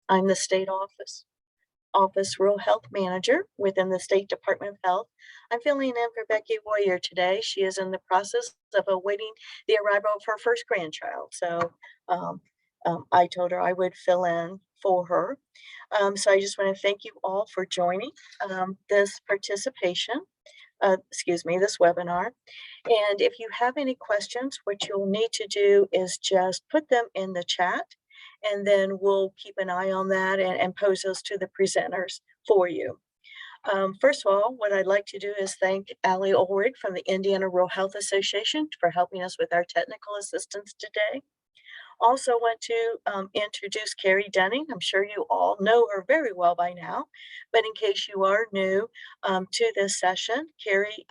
I'm the state office rural health manager within the State Department of Health. I'm filling in for Becky Warrior today. She is in the process of awaiting the arrival of her first grandchild. So I told her I would fill in for her. So I just want to thank you all for joining this participation. This webinar. And if you have any questions, what you'll need to do is just put them in the chat, and then we'll keep an eye on that and pose those to the presenters for you. First of all, what I'd like to do is thank Allie Ulrich from the Indiana Rural Health Association for helping us with our technical assistance today. Also want to introduce Kerry Dunning. I'm sure you all know her very well by now, but in case you are new to this session, Kerry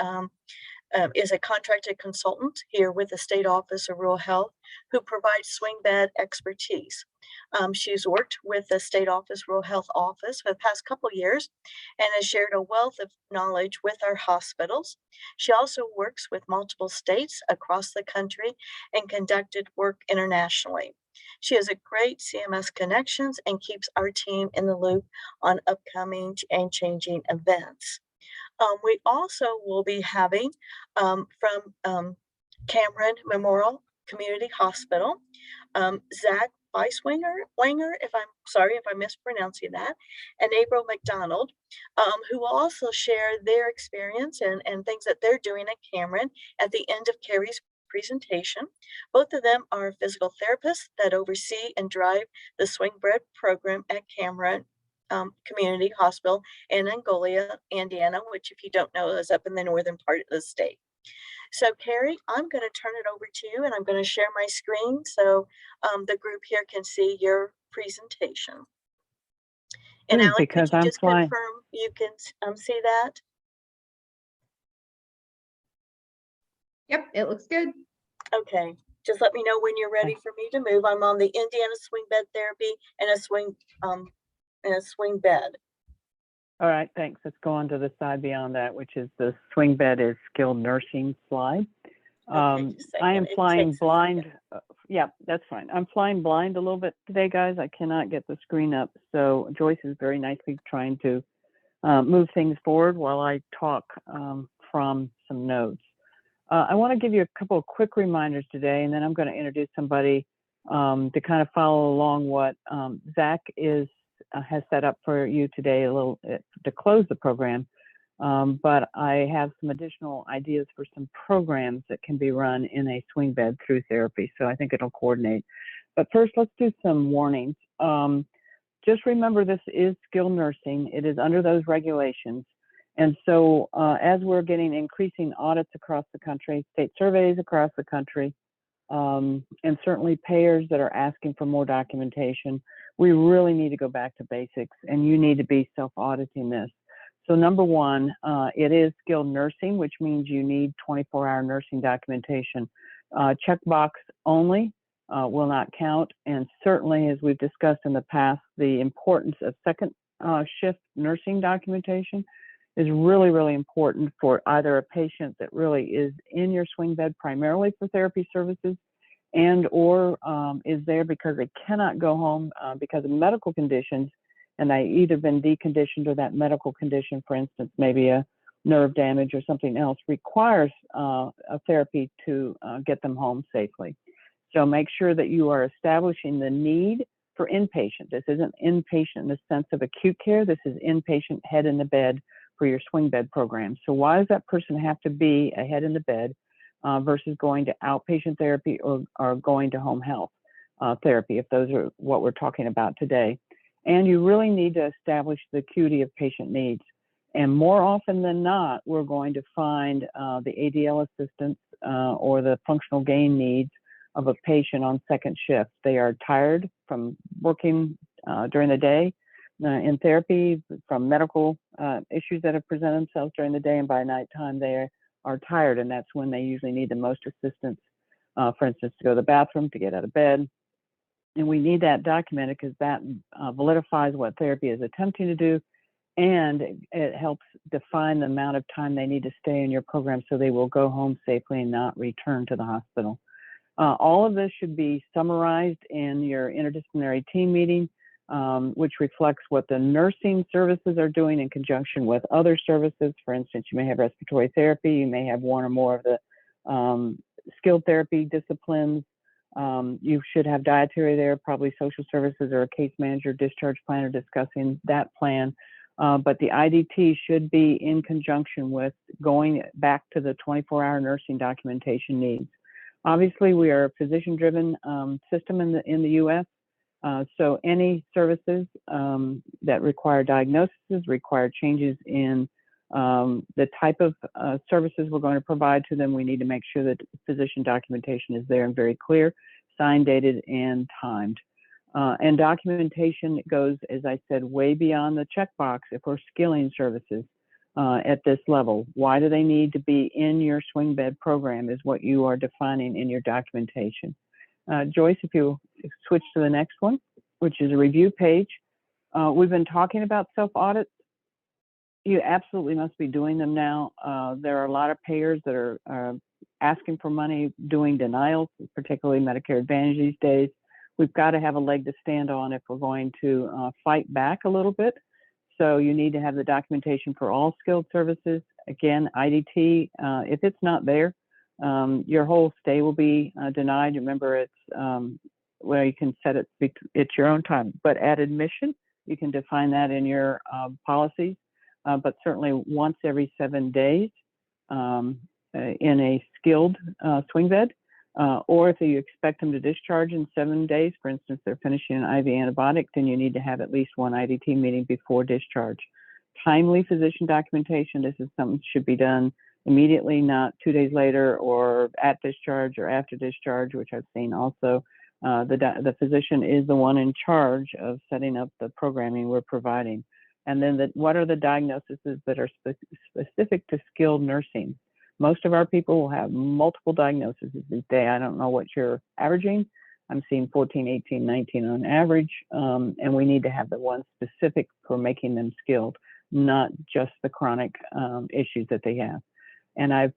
is a contracted consultant here with the State Office of Rural Health who provides swing bed expertise. She's worked with the State Office Rural Health Office for the past couple years and has shared a wealth of knowledge with our hospitals. She also works with multiple states across the country and conducted work internationally. She has a great CMS connections and keeps our team in the loop on upcoming and changing events. We also will be having from Cameron Memorial Community Hospital, Zach Weiswanger, if I'm sorry if I'm mispronouncing that, and April MacDonald, who will also share their experience and things that they're doing at Cameron at the end of Kerry's presentation. Both of them are physical therapists that oversee and drive the Swingbed program at Cameron Community Hospital in Angola, Indiana, which if you don't know is up in the northern part of the state. So Kerry, I'm going to turn it over to you and I'm going to share my screen so the group here can see your presentation. And Alec, because could you I'm just flying. confirm you can see that? Yep, it looks good. Okay, just let me know when you're ready for me to move. I'm on the Indiana swing bed therapy and a swing bed. All right, thanks. Let's go on to the side beyond that, which is the swing bed is skilled nursing slide. I am flying blind. Yeah, that's fine. I'm flying blind a little bit today, guys. I cannot get the screen up. So Joyce is very nicely trying to move things forward while I talk from some notes. I want to give you a couple of quick reminders today, and then I'm going to introduce somebody to kind of follow along what Zach has set up for you today a little to close the program. But I have some additional ideas for some programs that can be run in a swing bed through therapy. So I think it'll coordinate. But first, let's do some warnings. Just remember, this is skilled nursing. It is under those regulations. And so as we're getting increasing audits across the country, state surveys across the country, and certainly payers that are asking for more documentation, we really need to go back to basics, and you need to be self-auditing this. So number one, it is skilled nursing, which means you need 24-hour nursing documentation. Checkbox only will not count, and certainly, as we've discussed in the past, the importance of second shift nursing documentation is really, really important for either a patient that really is in your swing bed primarily for therapy services and or is there because they cannot go home because of medical conditions, and they either been deconditioned or that medical condition, for instance, maybe a nerve damage or something else, requires a therapy to get them home safely. So make sure that you are establishing the need for inpatient. This isn't inpatient in the sense of acute care. This is inpatient head in the bed for your swing bed program. So why does that person have to be a head in the bed versus going to outpatient therapy or going to home health therapy, if those are what we're talking about today? And you really need to establish the acuity of patient needs. And more often than not, we're going to find the ADL assistance or the functional gain needs of a patient on second shift. They are tired from working during the day in therapy, from medical issues that have presented themselves during the day, and by nighttime they are tired, and that's when they usually need the most assistance, for instance, to go to the bathroom, to get out of bed. And we need that documented because that validifies what therapy is attempting to do, and it helps define the amount of time they need to stay in your program so they will go home safely and not return to the hospital. All of this should be summarized in your interdisciplinary team meeting which reflects what the nursing services are doing in conjunction with other services. For instance, you may have respiratory therapy, you may have one or more of the skilled therapy disciplines. You should have dietary there, probably social services or a case manager, discharge planner discussing that plan. But the IDT should be in conjunction with going back to the 24-hour nursing documentation needs. Obviously, we are a physician-driven system in the U.S., so any services that require diagnoses, require changes in the type of services we're going to provide to them, we need to make sure that physician documentation is there and very clear, signed, dated, and timed. And documentation goes, as I said, way beyond the checkbox if we're skilling services at this level. Why do they need to be in your swing bed program is what you are defining in your documentation. Joyce, if you switch to the next one, which is a review page. We've been talking about self-audits. You absolutely must be doing them now. There are a lot of payers that are asking for money, doing denials, particularly Medicare Advantage these days. We've got to have a leg to stand on if we're going to fight back a little bit. So you need to have the documentation for all skilled services. Again, IDT, if it's not there, your whole stay will be denied. Remember, it's where you can set it at your own time. But at admission, you can define that in your policies. But certainly once every 7 days in a skilled swing bed, or if you expect them to discharge in 7 days, for instance, they're finishing an IV antibiotic, then you need to have at least one IDT meeting before discharge. Timely physician documentation, this is something that should be done immediately, not 2 days later or at discharge or after discharge, which I've seen also. The physician is the one in charge of setting up the programming we're providing. And then what are the diagnoses that are specific to skilled nursing? Most of our people will have multiple diagnoses this day. I don't know what you're averaging. I'm seeing 14, 18, 19 on average. And we need to have the one specific for making them skilled, not just the chronic issues that they have. And I've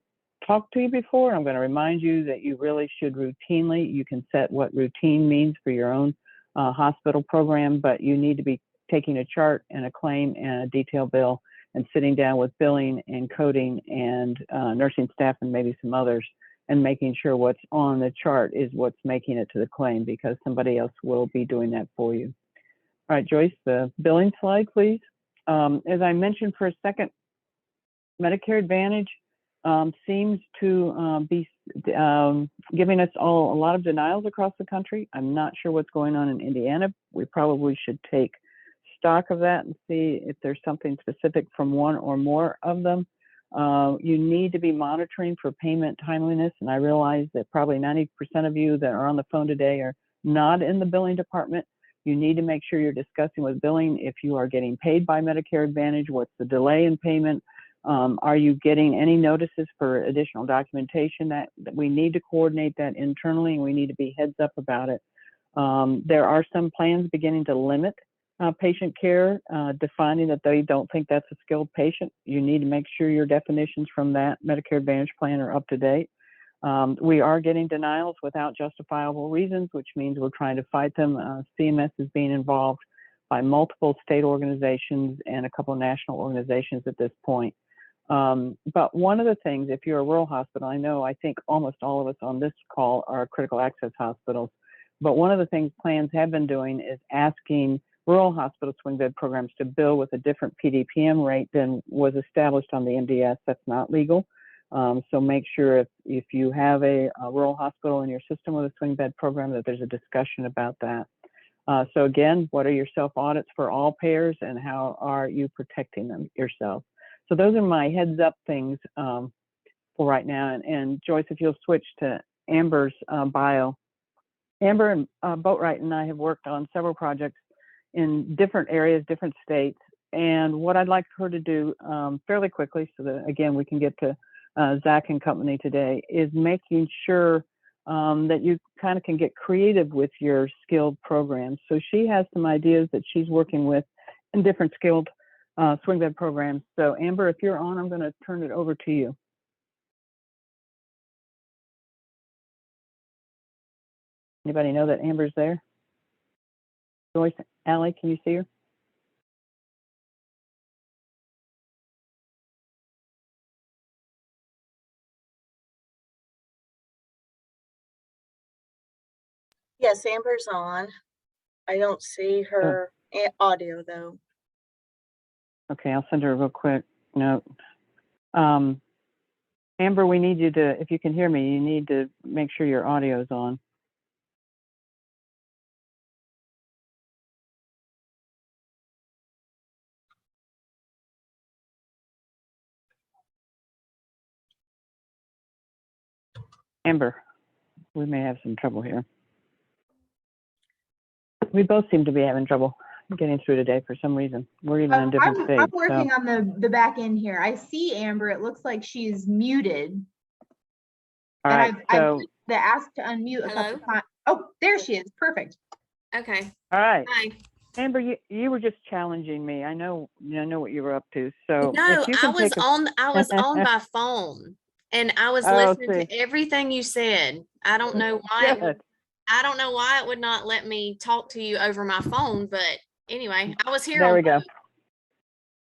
talked to you before. I'm going to remind you that you really should routinely, you can set what routine means for your own hospital program, but you need to be taking a chart and a claim and a detail bill and sitting down with billing and coding and nursing staff and maybe some others and making sure what's on the chart is what's making it to the claim, because somebody else will be doing that for you. All right, Joyce, the billing slide, please. As I mentioned for a second, Medicare Advantage seems to be giving us all a lot of denials across the country. I'm not sure what's going on in Indiana. We probably should take stock of that and see if there's something specific from one or more of them. You need to be monitoring for payment timeliness, and I realize that probably 90% of you that are on the phone today are not in the billing department. You need to make sure you're discussing with billing if you are getting paid by Medicare Advantage, what's the delay in payment, are you getting any notices for additional documentation that we need to coordinate that internally, and we need to be heads up about it. There are some plans beginning to limit patient care, defining that they don't think that's a skilled patient. You need to make sure your definitions from that Medicare Advantage plan are up to date. We are getting denials without justifiable reasons, which means we're trying to fight them. CMS is being involved by multiple state organizations and a couple of national organizations at this point. But one of the things, if you're a rural hospital, I think almost all of us on this call are critical access hospitals, but one of the things plans have been doing is asking rural hospital swing bed programs to bill with a different PDPM rate than was established on the MDS. That's not legal. So make sure if you have a rural hospital in your system with a swing bed program that there's a discussion about that. So again, what are your self-audits for all payers and how are you protecting them yourself? So those are my heads up things for right now. And Joyce, if you'll switch to Amber's bio. Amber and Boatwright and I have worked on several projects in different areas, different states. And what I'd like her to do fairly quickly, so that again, we can get to Zach and company today, is making sure that you kind of can get creative with your skilled programs. So she has some ideas that she's working with in different skilled swing bed programs. So Amber, if you're on, I'm going to turn it over to you. Anybody know that Amber's there? Joyce, Allie, can you see her? Yes, Amber's on. I don't see her audio though. Okay, I'll send her a real quick note. Amber, we need you to, if you can hear me, you need to make sure your audio is on. Amber, we may have some trouble here. We both seem to be having trouble getting through today for some reason. We're even in different states. I'm working on the back end here. I see Amber. It looks like she's muted. All right, I've clicked the ask to unmute a couple times. Oh, there she is. Perfect. Okay. all right. Hi. Amber, you were just challenging me. I know what you were up to. So No, if you I can was take a, on my phone and I was Oh, listening to everything you said. I don't know why good. I don't know why it would not let me talk to you over my phone, but anyway, I was here There on we go. both.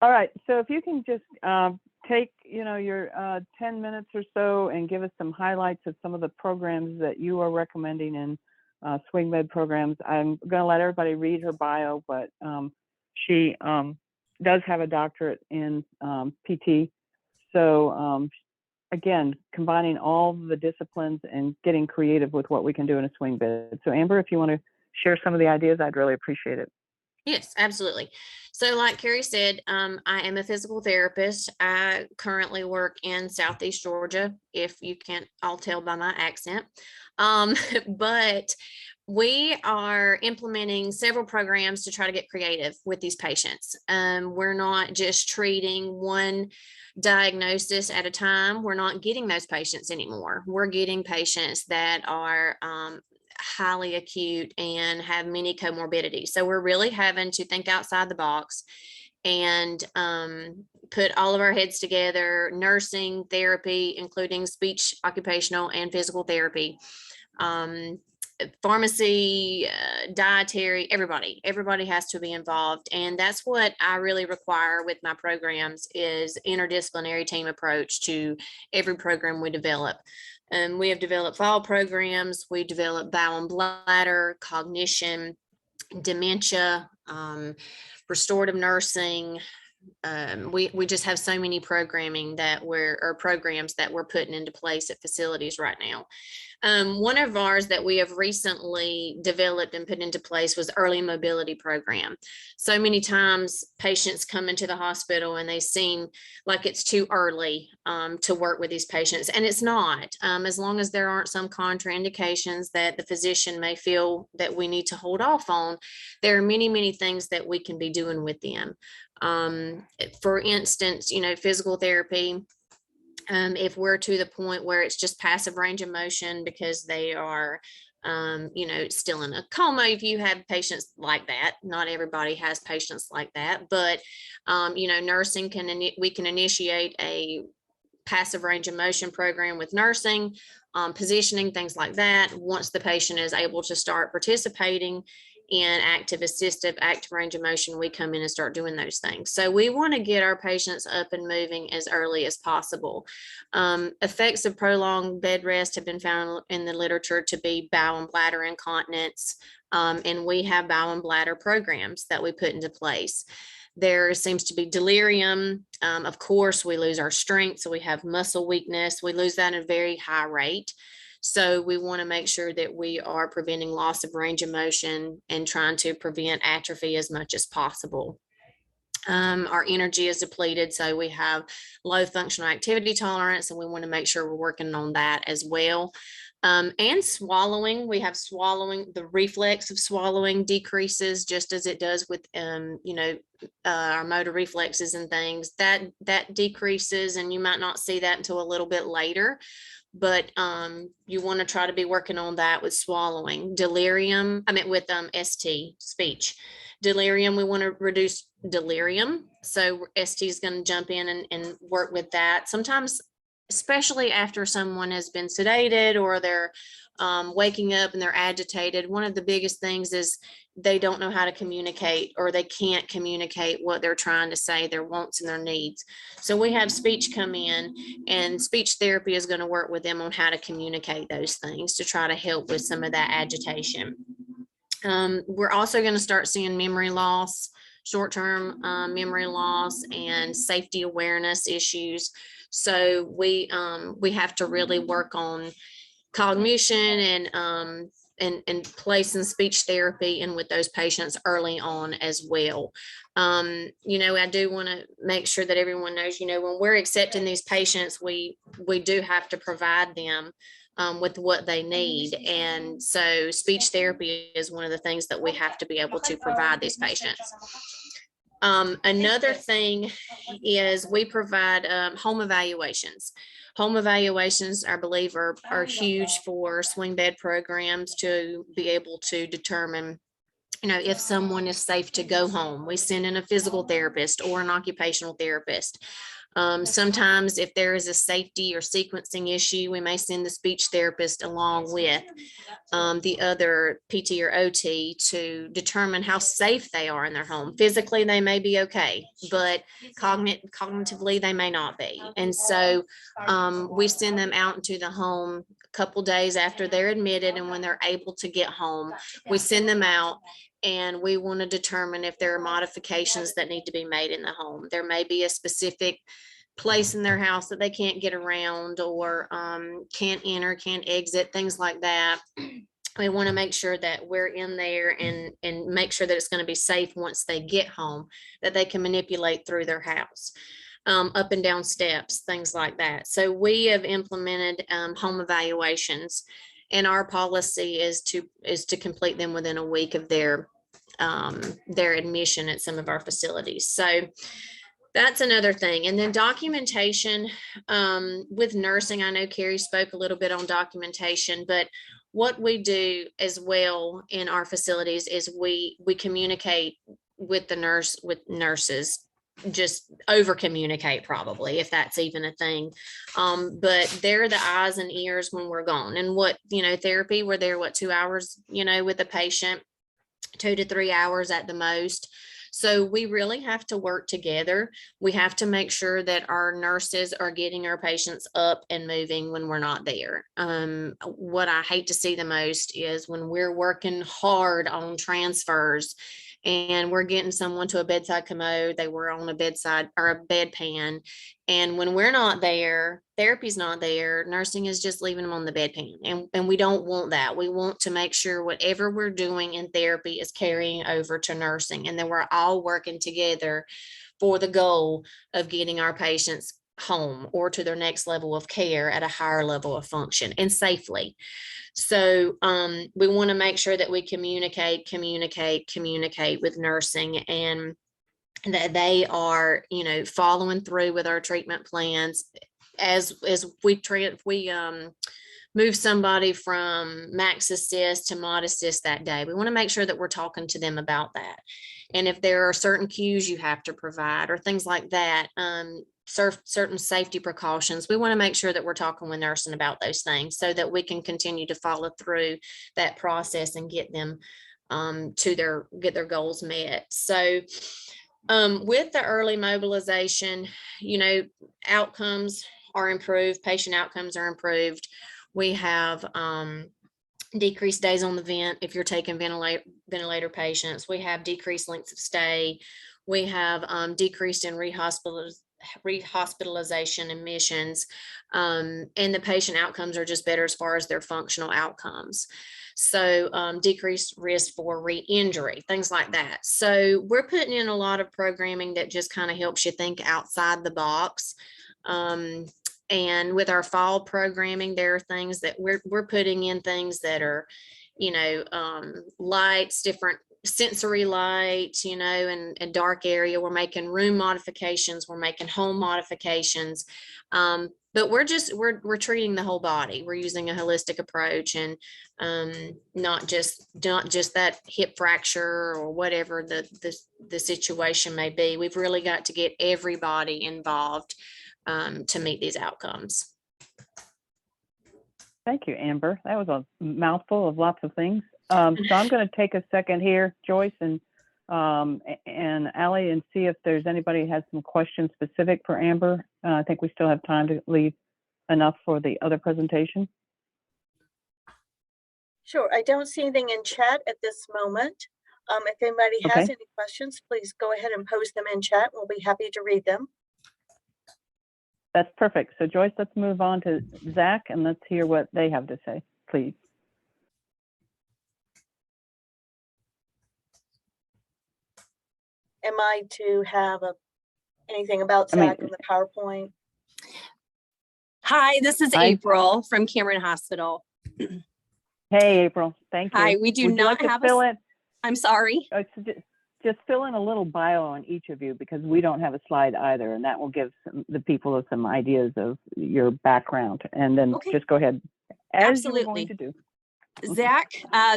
All right. So if you can just take, your 10 minutes or so and give us some highlights of some of the programs that you are recommending in Swingbed programs. I'm going to let everybody read her bio, but she does have a doctorate in PT. So again, combining all the disciplines and getting creative with what we can do in a swing bed. So Amber, if you want to share some of the ideas, I'd really appreciate it. Yes, absolutely. So like Kerry said, I am a physical therapist. I currently work in Southeast Georgia, if you can't all tell by my accent. But we are implementing several programs to try to get creative with these patients. We're not just treating one diagnosis at a time. We're not getting those patients anymore. We're getting patients that are highly acute and have many comorbidities. So we're really having to think outside the box and put all of our heads together, nursing, therapy, including speech, occupational, and physical therapy, pharmacy, dietary, everybody has to be involved. And that's what I really require with my programs is interdisciplinary team approach to every program we develop. We have developed fall programs. We develop bowel and bladder, cognition, dementia, restorative nursing. We just have so many programs that we're putting into place at facilities right now. One of ours that we have recently developed and put into place was early mobility program. So many times patients come into the hospital and they seem like it's too early to work with these patients, and it's not. As long as there aren't some contraindications that the physician may feel that we need to hold off on, there are many, many things that we can be doing with them. For instance, physical therapy. If we're to the point where it's just passive range of motion because they are, still in a coma, if you have patients like that, not everybody has patients like that, but, nursing we can initiate a passive range of motion program with nursing, positioning, things like that. Once the patient is able to start participating in active assistive, active range of motion, we come in and start doing those things. So we want to get our patients up and moving as early as possible. Effects of prolonged bed rest have been found in the literature to be bowel and bladder incontinence. And we have bowel and bladder programs that we put into place. There seems to be delirium. Of course, we lose our strength. So we have muscle weakness. We lose that at a very high rate. So we want to make sure that we are preventing loss of range of motion and trying to prevent atrophy as much as possible. Our energy is depleted, so we have low functional activity tolerance, and we want to make sure we're working on that as well. And swallowing, we have swallowing, the reflex of swallowing decreases just as it does with, our motor reflexes and things that decreases, and you might not see that until a little bit later. But you want to try to be working on that with swallowing. Delirium, with ST, speech. Delirium, we want to reduce delirium. So ST is going to jump in and work with that. Sometimes, especially after someone has been sedated or they're waking up and they're agitated, one of the biggest things is they don't know how to communicate, or they can't communicate what they're trying to say, their wants and their needs. So we have speech come in, and speech therapy is going to work with them on how to communicate those things to try to help with some of that agitation. We're also going to start seeing memory loss, short-term memory loss, and safety awareness issues. So we have to really work on cognition and placing speech therapy in with those patients early on as well. I do want to make sure that everyone knows, when we're accepting these patients, we do have to provide them with what they need. And so speech therapy is one of the things that we have to be able to provide these patients. Another thing is we provide home evaluations. Home evaluations, I believe, are huge for swing bed programs to be able to determine, if someone is safe to go home. We send in a physical therapist or an occupational therapist. Sometimes if there is a safety or sequencing issue, we may send the speech therapist along with the other PT or OT to determine how safe they are in their home. Physically, they may be okay, but cognitively, they may not be. And so we send them out into the home a couple days after they're admitted, and when they're able to get home, we send them out. And we want to determine if there are modifications that need to be made in the home. There may be a specific place in their house that they can't get around, or can't enter, can't exit, things like that. We want to make sure that we're in there and make sure that it's going to be safe once they get home, that they can manipulate through their house, up and down steps, things like that. So we have implemented home evaluations. And our policy is to complete them within a week of their admission at some of our facilities. So that's another thing. And then documentation with nursing. I know Kerry spoke a little bit on documentation, but what we do as well in our facilities is we communicate with nurses, just over communicate, probably, if that's even a thing. But they're the eyes and ears when we're gone. And therapy, we're there 2 hours, with the patient, 2 to 3 hours at the most. So we really have to work together. We have to make sure that our nurses are getting our patients up and moving when we're not there. What I hate to see the most is when we're working hard on transfers and we're getting someone to a bedside commode, they were on a bedside or a bedpan. And when we're not there, therapy's not there, nursing is just leaving them on the bedpan. And we don't want that. We want to make sure whatever we're doing in therapy is carrying over to nursing, and then we're all working together for the goal of getting our patients home or to their next level of care at a higher level of function and safely. So we want to make sure that we communicate with nursing, and that they are, following through with our treatment plans. As we move somebody from max assist to mod assist that day, we want to make sure that we're talking to them about that. And if there are certain cues you have to provide or things like that, certain safety precautions, we want to make sure that we're talking with nursing about those things so that we can continue to follow through that process and get them get their goals met. So with the early mobilization, outcomes are improved, patient outcomes are improved. We have decreased days on the vent if you're taking ventilator patients. We have decreased lengths of stay. We have decreased in rehospitalization admissions, and the patient outcomes are just better as far as their functional outcomes. So decreased risk for re-injury, things like that. So we're putting in a lot of programming that just kind of helps you think outside the box. And with our fall programming, there are things that we're putting in, things that are, lights, different sensory lights, and a dark area. We're making room modifications. We're making home modifications. But we're treating the whole body. We're using a holistic approach, and not just that hip fracture or whatever the situation may be. We've really got to get everybody involved to meet these outcomes. Thank you, Amber. That was a mouthful of lots of things. So I'm going to take a second here, Joyce and Allie, and see if there's anybody who has some questions specific for Amber. I think we still have time to leave enough for the other presentation. Sure, I don't see anything in chat at this moment. If anybody has Okay. any questions, please go ahead and post them in chat. We'll be happy to read them. That's perfect. So Joyce, let's move on to Zach and let's hear what they have to say, please. Am I to have anything about Zach in the PowerPoint? Hi, this is April from Cameron Hospital. Hey, April. Thank you. Hi, we do not have a... I'm sorry. Just fill in a little bio on each of you because we don't have a slide either, and that will give the people some ideas of your background. And then just go ahead. As you're going to do. Zach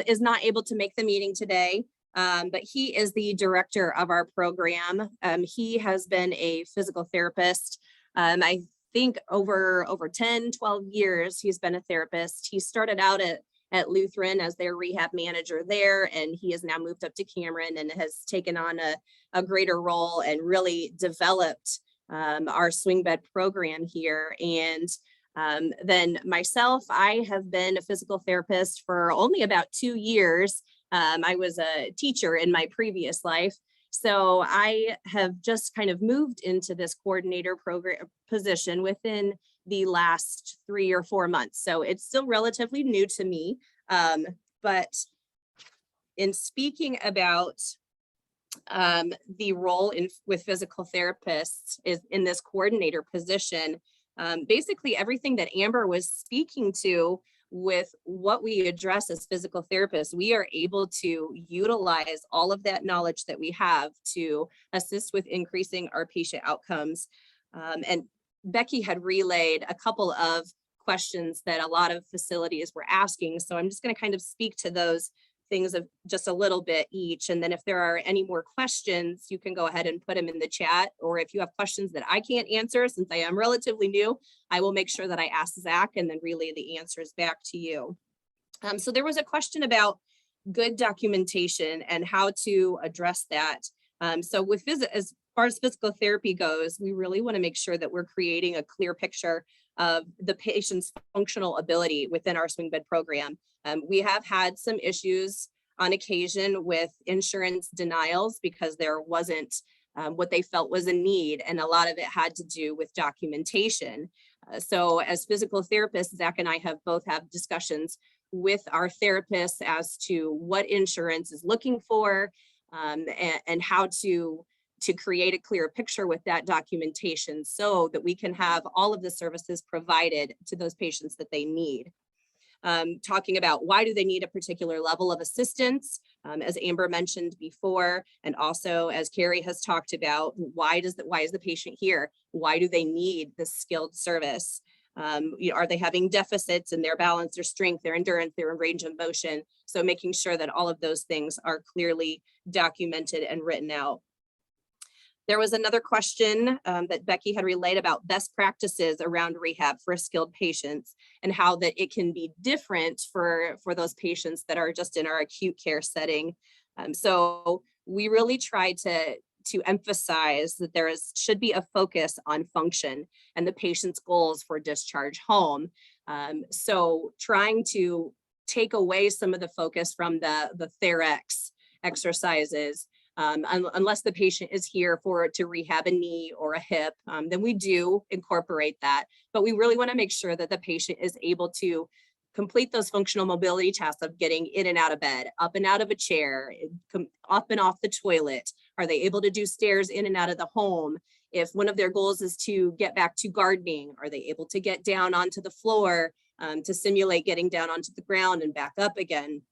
is not able to make the meeting today, but he is the director of our program. He has been a physical therapist. I think over 10, 12 years, he's been a therapist. He started out at Lutheran as their rehab manager there, and he has now moved up to Cameron and has taken on a greater role and really developed our Swingbed program here. And then myself, I have been a physical therapist for only about 2 years. I was a teacher in my previous life. So I have just kind of moved into this coordinator program position within the last 3 or 4 months. So it's still relatively new to me. But in speaking about the role with physical therapists is in this coordinator position, basically everything that Amber was speaking to with what we address as physical therapists, we are able to utilize all of that knowledge that we have to assist with increasing our patient outcomes. And Becky had relayed a couple of questions that a lot of facilities were asking. So I'm just going to kind of speak to those things of just a little bit each. And then if there are any more questions, you can go ahead and put them in the chat. Or if you have questions that I can't answer, since I am relatively new, I will make sure that I ask Zach and then relay the answers back to you. So there was a question about good documentation and how to address that. So with as far as physical therapy goes, we really want to make sure that we're creating a clear picture of the patient's functional ability within our Swingbed program. We have had some issues on occasion with insurance denials because there wasn't what they felt was a need, and a lot of it had to do with documentation. So as physical therapists, Zach and I have both had discussions with our therapists as to what insurance is looking for and how to create a clear picture with that documentation so that we can have all of the services provided to those patients that they need. Talking about why do they need a particular level of assistance, as Amber mentioned before, and also as Kerry has talked about, why is the patient here? Why do they need this skilled service? Are they having deficits in their balance, their strength, their endurance, their range of motion? So making sure that all of those things are clearly documented and written out. There was another question that Becky had relayed about best practices around rehab for skilled patients and how that it can be different for those patients that are just in our acute care setting. So we really try to emphasize that should be a focus on function and the patient's goals for discharge home. So trying to take away some of the focus from the TheraX exercises. Unless the patient is here to rehab a knee or a hip, then we do incorporate that. But we really want to make sure that the patient is able to complete those functional mobility tasks of getting in and out of bed, up and out of a chair, up and off the toilet. Are they able to do stairs in and out of the home? If one of their goals is to get back to gardening, are they able to get down onto the floor to simulate getting down onto the ground and back up again?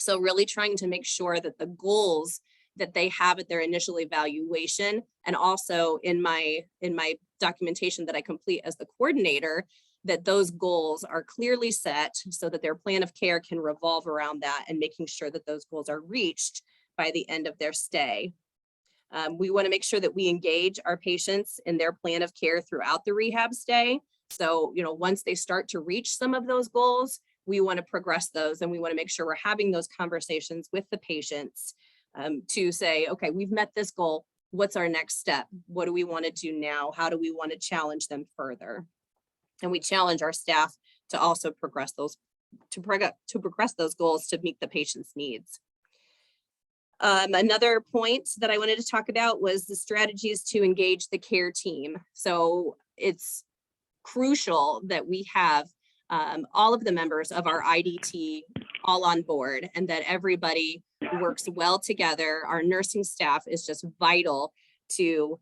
So really trying to make sure that the goals that they have at their initial evaluation, and also in my documentation that I complete as the coordinator, that those goals are clearly set so that their plan of care can revolve around that and making sure that those goals are reached by the end of their stay. We want to make sure that we engage our patients in their plan of care throughout the rehab stay. So, once they start to reach some of those goals, we want to progress those, and we want to make sure we're having those conversations with the patients to say, okay, we've met this goal. What's our next step? What do we want to do now? How do we want to challenge them further? And we challenge our staff to also progress those, to progress those goals to meet the patient's needs. Another point that I wanted to talk about was the strategies to engage the care team. So it's crucial that we have all of the members of our IDT all on board, and that everybody works well together. Our nursing staff is just vital to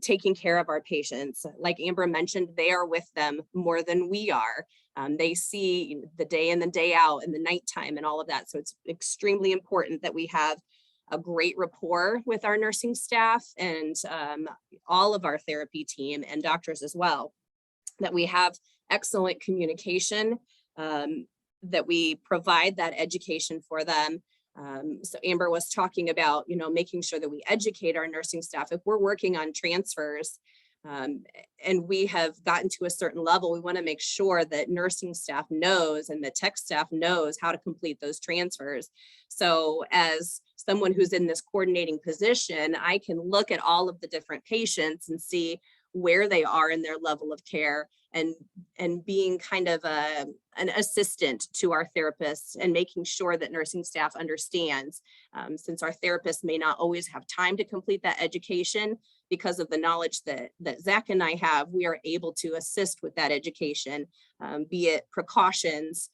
taking care of our patients. Like Amber mentioned, they are with them more than we are. They see the day in the day out and the nighttime and all of that. So it's extremely important that we have a great rapport with our nursing staff and all of our therapy team and doctors as well, that we have excellent communication, that we provide that education for them. So Amber was talking about, making sure that we educate our nursing staff. If we're working on transfers and we have gotten to a certain level, we want to make sure that nursing staff knows and the tech staff knows how to complete those transfers. So as someone who's in this coordinating position, I can look at all of the different patients and see where they are in their level of care, and being kind of an assistant to our therapists and making sure that nursing staff understands, since our therapists may not always have time to complete that education because of the knowledge that Zach and I have, we are able to assist with that education, be it precautions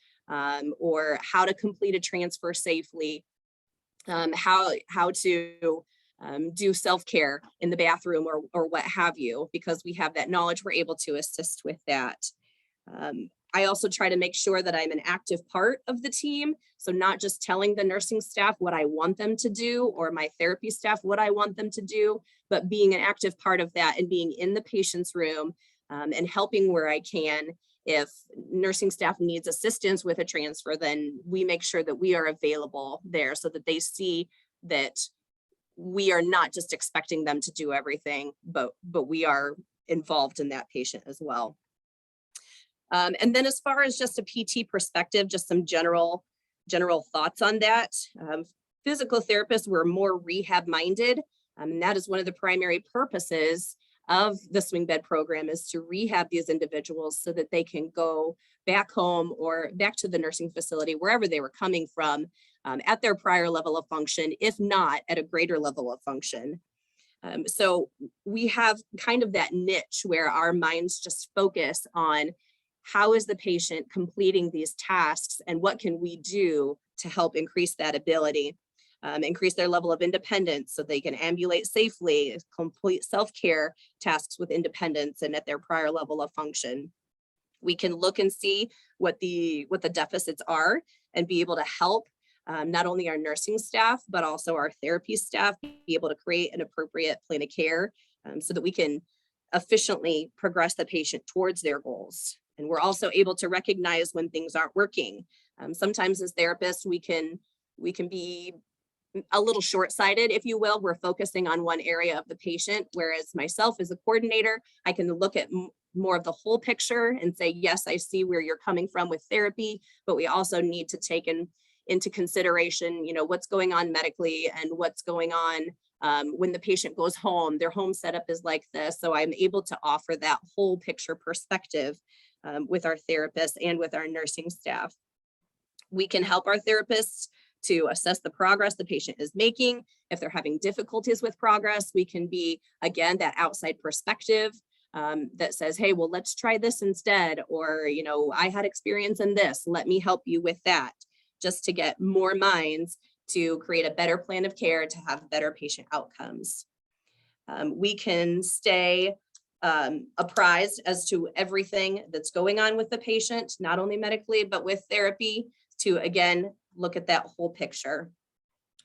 or how to complete a transfer safely, how to do self-care in the bathroom or what have you. Because we have that knowledge, we're able to assist with that. I also try to make sure that I'm an active part of the team. So not just telling the nursing staff what I want them to do or my therapy staff what I want them to do, but being an active part of that and being in the patient's room and helping where I can. If nursing staff needs assistance with a transfer, then we make sure that we are available there so that they see that we are not just expecting them to do everything, but we are involved in that patient as well. And then as far as just a PT perspective, just some general thoughts on that. Physical therapists, we're more rehab minded. And that is one of the primary purposes of the Swingbed program, is to rehab these individuals so that they can go back home or back to the nursing facility, wherever they were coming from, at their prior level of function, if not at a greater level of function. So we have kind of that niche where our minds just focus on how is the patient completing these tasks and what can we do to help increase that ability, increase their level of independence so they can ambulate safely, complete self-care tasks with independence and at their prior level of function. We can look and see what the deficits are and be able to help not only our nursing staff, but also our therapy staff be able to create an appropriate plan of care so that we can efficiently progress the patient towards their goals. And we're also able to recognize when things aren't working. Sometimes as therapists, we can be a little short-sighted, if you will. We're focusing on one area of the patient, whereas myself as a coordinator, I can look at more of the whole picture and say, yes, I see where you're coming from with therapy, but we also need to take into consideration, what's going on medically and what's going on when the patient goes home. Their home setup is like this. So I'm able to offer that whole picture perspective with our therapists and with our nursing staff. We can help our therapists to assess the progress the patient is making. If they're having difficulties with progress, we can be, again, that outside perspective that says, hey, well, let's try this instead. Or, I had experience in this, let me help you with that, just to get more minds to create a better plan of care to have better patient outcomes. We can stay apprised as to everything that's going on with the patient, not only medically, but with therapy, to, again, look at that whole picture.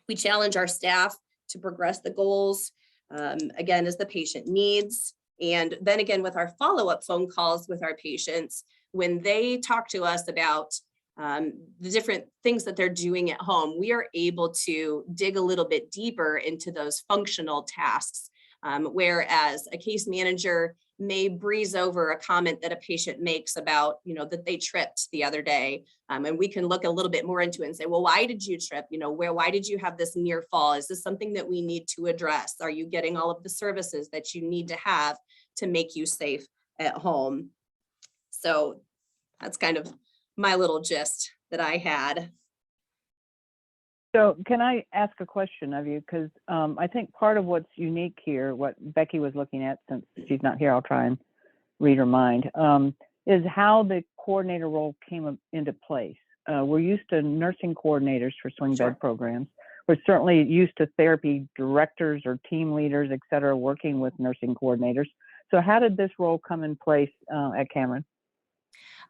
We challenge our staff to progress the goals, again, as the patient needs. And then again, with our follow-up phone calls with our patients, when they talk to us about the different things that they're doing at home, we are able to dig a little bit deeper into those functional tasks Whereas a case manager may breeze over a comment that a patient makes about, that they tripped the other day. And we can look a little bit more into it and say, well, why did you trip? Why did you have this near fall? Is this something that we need to address? Are you getting all of the services that you need to have to make you safe at home? So that's kind of my little gist that I had. So can I ask a question of you? Because I think part of what's unique here, what Becky was looking at, since she's not here, I'll try and read her mind, is how the coordinator role came into place. We're used to nursing coordinators for swing bed programs. We're certainly used to therapy directors or team leaders, et cetera, working with nursing coordinators. So how did this role come in place at Cameron?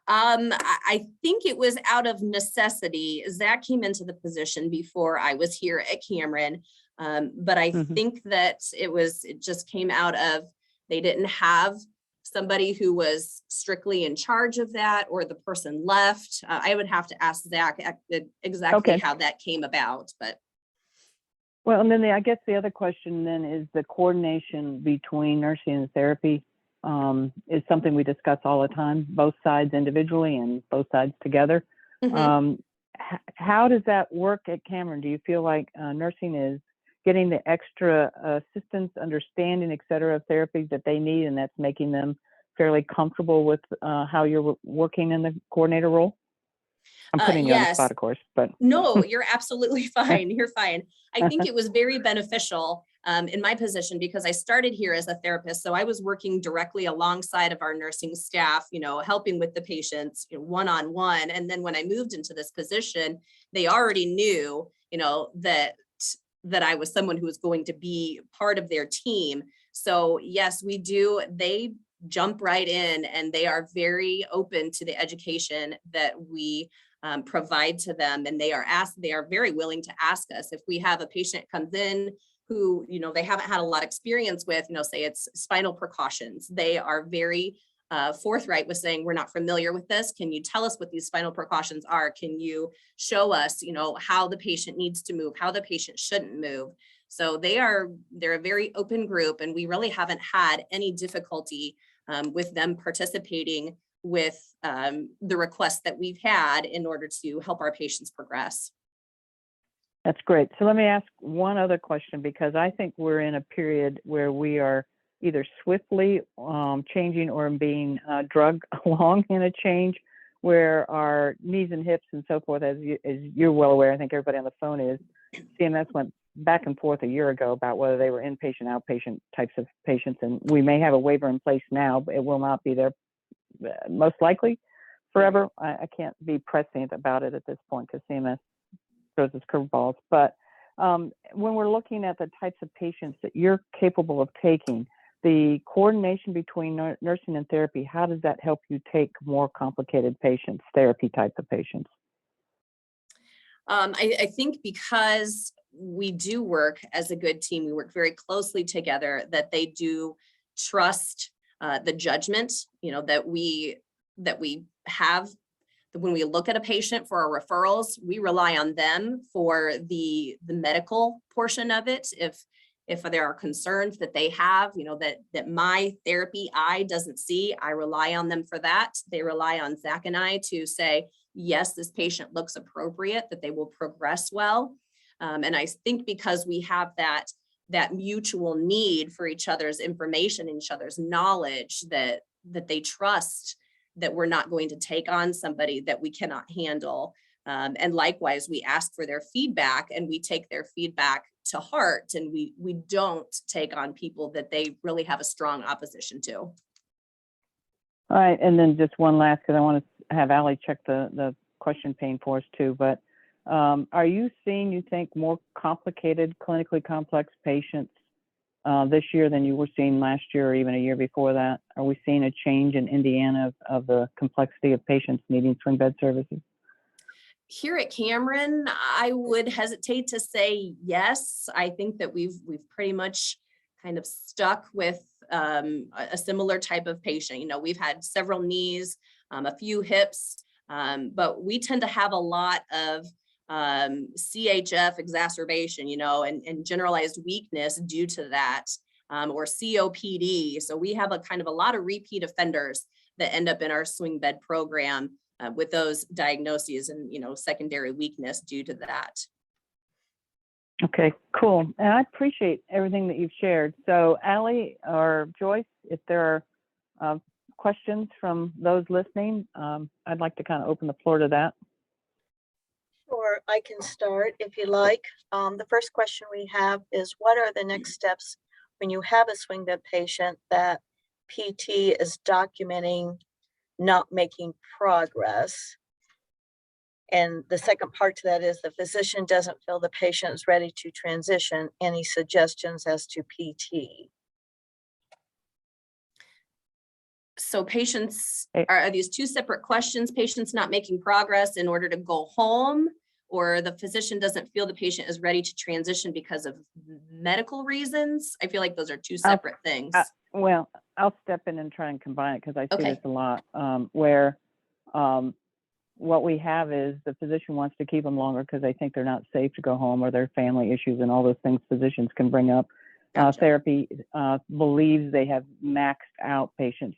I think it was out of necessity. Zach came into the position before I was here at Cameron. But I think that it just came out of, they didn't have somebody who was strictly in charge of that, or the person left. I would have to ask Zach exactly how that came about, but. Well, and then I guess the other question then is the coordination between nursing and therapy is something we discuss all the time, both sides individually and both sides together. How does that work at Cameron? Do you feel like nursing is getting the extra assistance, understanding, et cetera, of therapy that they need, and that's making them fairly comfortable with how you're working in the coordinator role? I'm putting you on the spot, of course, but. No, you're absolutely fine. You're fine. I think it was very beneficial in my position, because I started here as a therapist. So I was working directly alongside of our nursing staff, helping with the patients one-on-one. And then when I moved into this position, they already knew, that I was someone who was going to be part of their team. So yes, we do. They jump right in, and they are very open to the education that we provide to them. And they are very willing to ask us if we have a patient comes in who, they haven't had a lot of experience with, say it's spinal precautions. They are very forthright with saying, we're not familiar with this. Can you tell us what these spinal precautions are? Can you show us, how the patient needs to move, how the patient shouldn't move? So they're a very open group, and we really haven't had any difficulty with them participating with the requests that we've had in order to help our patients progress. That's great. So let me ask one other question, because I think we're in a period where we are either swiftly changing or being drugged along in a change, where our knees and hips and so forth, as you're well aware, I think everybody on the phone is, CMS went back and forth a year ago about whether they were inpatient, outpatient types of patients. And we may have a waiver in place now, but it will not be there most likely forever. I can't be prescient about it at this point because CMS throws its curveballs. But when we're looking at the types of patients that you're capable of taking, the coordination between nursing and therapy, how does that help you take more complicated patients, therapy types of patients? I think because we do work as a good team, we work very closely together, that they do trust the judgment, that we have. When we look at a patient for our referrals, we rely on them for the medical portion of it. If there are concerns that they have, that my therapy eye doesn't see, I rely on them for that. They rely on Zach and I to say, yes, this patient looks appropriate, that they will progress well. And I think because we have that mutual need for each other's information and each other's knowledge, that they trust that we're not going to take on somebody that we cannot handle. And likewise, we ask for their feedback, and we take their feedback to heart, and we don't take on people that they really have a strong opposition to. All right, and then just one last, because I want to have Allie check the question pane for us too, but are you seeing, you think, more complicated, clinically complex patients this year than you were seeing last year or even a year before that? Are we seeing a change in Indiana of the complexity of patients needing swing bed services? Here at Cameron, I would hesitate to say yes. I think that we've pretty much kind of stuck with a similar type of patient. We've had several knees, a few hips, but we tend to have a lot of CHF exacerbation, and generalized weakness due to that. or COPD. So we have a kind of a lot of repeat offenders that end up in our swing bed program with those diagnoses and, secondary weakness due to that. Okay, cool. And I appreciate everything that you've shared. So Allie or Joyce, if there are questions from those listening, I'd like to kind of open the floor to that. Sure, I can start if you like. The first question we have is, what are the next steps when you have a swing bed patient that PT is documenting not making progress? And the second part to that is, the physician doesn't feel the patient is ready to transition. Any suggestions as to PT? So patients, are these two separate questions? Patients not making progress in order to go home, or the physician doesn't feel the patient is ready to transition because of medical reasons? I feel like those are two separate things. Well, I'll step in and try and combine it because I see Okay. this a lot, where what we have is the physician wants to keep them longer because they think they're not safe to go home, or their family issues and all those things physicians can bring up. Gotcha. Therapy believes they have maxed out patients.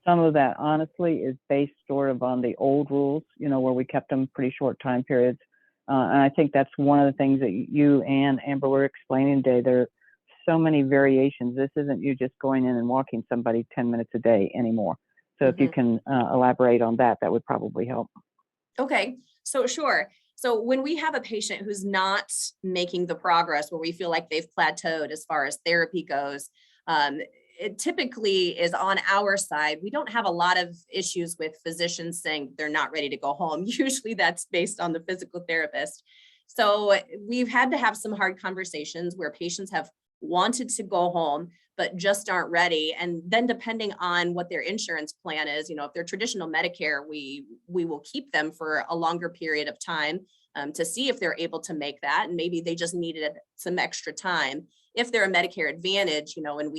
Some of that, honestly, is based sort of on the old rules, where we kept them pretty short time periods. And I think that's one of the things that you and Amber were explaining today. There are so many variations. This isn't you just going in and walking somebody 10 minutes a day anymore. So if you can elaborate on that, that would probably help. Okay, so sure. So when we have a patient who's not making the progress, where we feel like they've plateaued as far as therapy goes, it typically is on our side. We don't have a lot of issues with physicians saying they're not ready to go home. Usually that's based on the physical therapist. So we've had to have some hard conversations where patients have wanted to go home, but just aren't ready. And then depending on what their insurance plan is, if they're traditional Medicare, we will keep them for a longer period of time to see if they're able to make that. And maybe they just needed some extra time. If they're a Medicare Advantage, and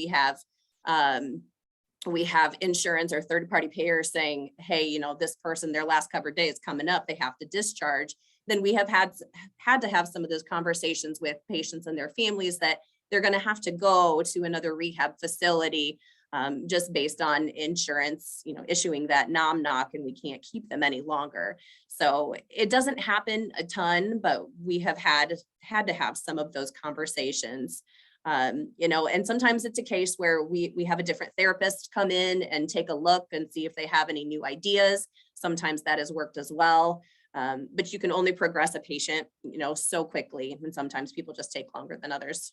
we have insurance or third-party payers saying, hey, this person, their last covered day is coming up, they have to discharge, then we have had to have some of those conversations with patients and their families that they're going to have to go to another rehab facility just based on insurance, issuing that NOM-NOC, and we can't keep them any longer. So it doesn't happen a ton, but we have had to have some of those conversations. And sometimes it's a case where we have a different therapist come in and take a look and see if they have any new ideas. Sometimes that has worked as well. But you can only progress a patient, so quickly. And sometimes people just take longer than others.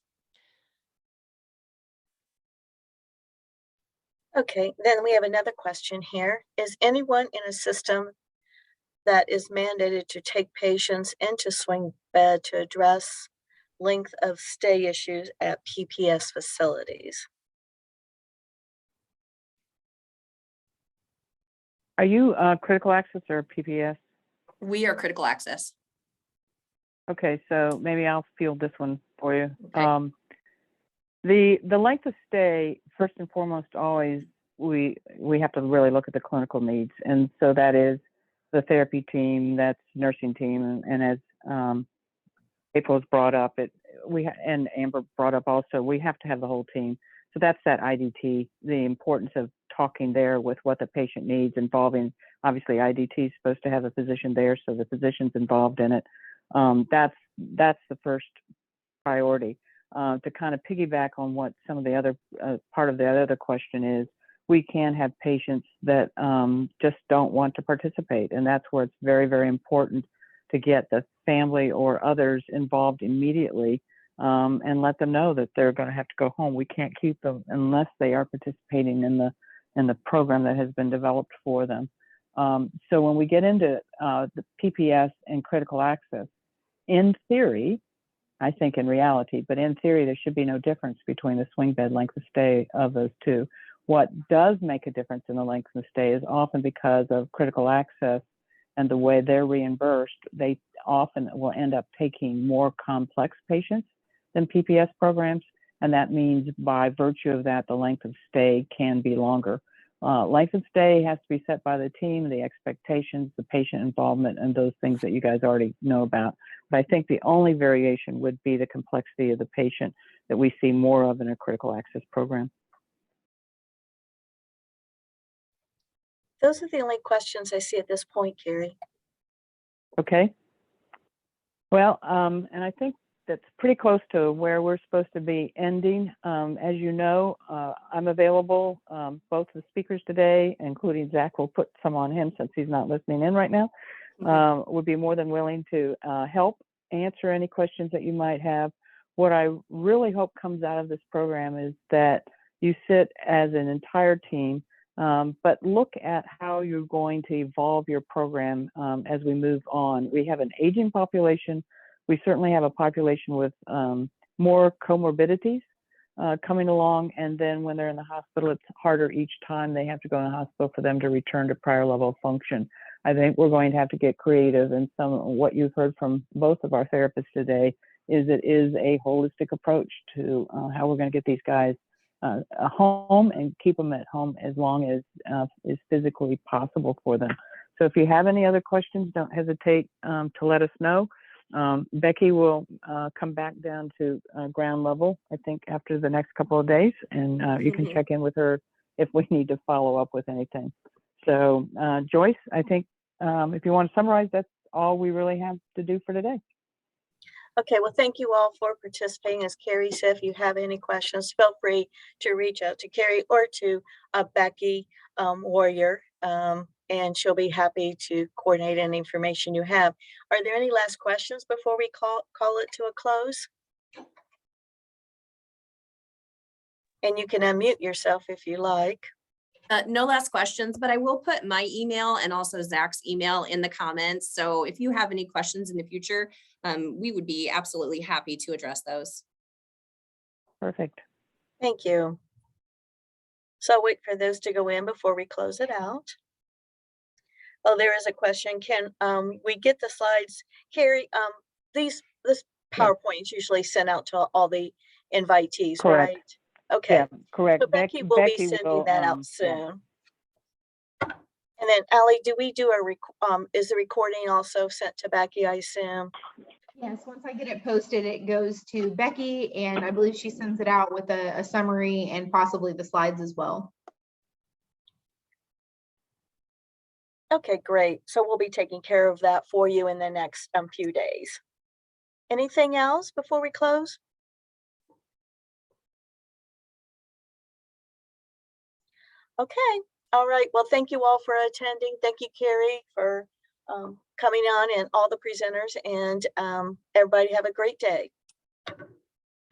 Okay, then we have another question here. Is anyone in a system that is mandated to take patients into swing bed to address length of stay issues at PPS facilities? Are you critical access or PPS? We are critical access. Okay, so maybe I'll field this one for you. Okay. The length of stay, first and foremost, always we have to really look at the clinical needs, and so that is the therapy team, that's nursing team, and as April's brought up, and Amber brought up also, we have to have the whole team. So that's that IDT, the importance of talking there with what the patient needs, involving, obviously IDT is supposed to have a physician there, so the physician's involved in it. That's the first priority. To kind of piggyback on what some of the other part of the other question is, we can have patients that just don't want to participate, and that's where it's very, very important to get the family or others involved immediately and let them know that they're going to have to go home. We can't keep them unless they are participating in the program that has been developed for them. So when we get into the PPS and critical access, in theory, I think in reality, but in theory, there should be no difference between the swing bed length of stay of those two. What does make a difference in the length of stay is often because of critical access and the way they're reimbursed, they often will end up taking more complex patients than PPS programs. And that means by virtue of that, the length of stay can be longer. Length of stay has to be set by the team, the expectations, the patient involvement, and those things that you guys already know about. But I think the only variation would be the complexity of the patient. that we see more of in a critical access program. Those are the only questions I see at this point, Kerry. Okay. Well, and I think that's pretty close to where we're supposed to be ending. As you know, I'm available, both the speakers today, including Zach, will put some on him since he's not listening in right now, would be more than willing to help answer any questions that you might have. What I really hope comes out of this program is that you sit as an entire team, but look at how you're going to evolve your program as we move on. We have an aging population. We certainly have a population with more comorbidities coming along, and then when they're in the hospital, it's harder each time they have to go in the hospital for them to return to prior level of function. I think we're going to have to get creative, and some of what you've heard from both of our therapists today is it is a holistic approach to how we're going to get these guys home and keep them at home as long as is physically possible for them. So if you have any other questions, don't hesitate to let us know. Becky will come back down to ground level, I think, after the next couple of days, and you can check in with her if we need to follow up with anything. So Joyce, I think if you want to summarize, that's all we really have to do for today. Okay, well, thank you all for participating. As Kerry said, if you have any questions, feel free to reach out to Kerry or to Becky Warrior, and she'll be happy to coordinate any information you have. Are there any last questions before we call it to a close? And you can unmute yourself if you like. No last questions, but I will put my email and also Zach's email in the comments. So if you have any questions in the future, we would be absolutely happy to address those. Perfect. Thank you. So I'll wait for those to go in before we close it out. Oh, there is a question. Can we get the slides? Kerry, this PowerPoint is usually sent out to all the invitees, Correct. right? Okay. Yeah, correct. So Becky will be sending that out soon. Yeah. And then Allie, do we do is the recording also sent to Becky, I assume? Yes, once I get it posted, it goes to Becky, and I believe she sends it out with a summary and possibly the slides as well. Okay, great. So we'll be taking care of that for you in the next few days. Anything else before we close? Okay. All right. Well, thank you all for attending. Thank you, Kerry, for coming on, and all the presenters, and everybody have a great day.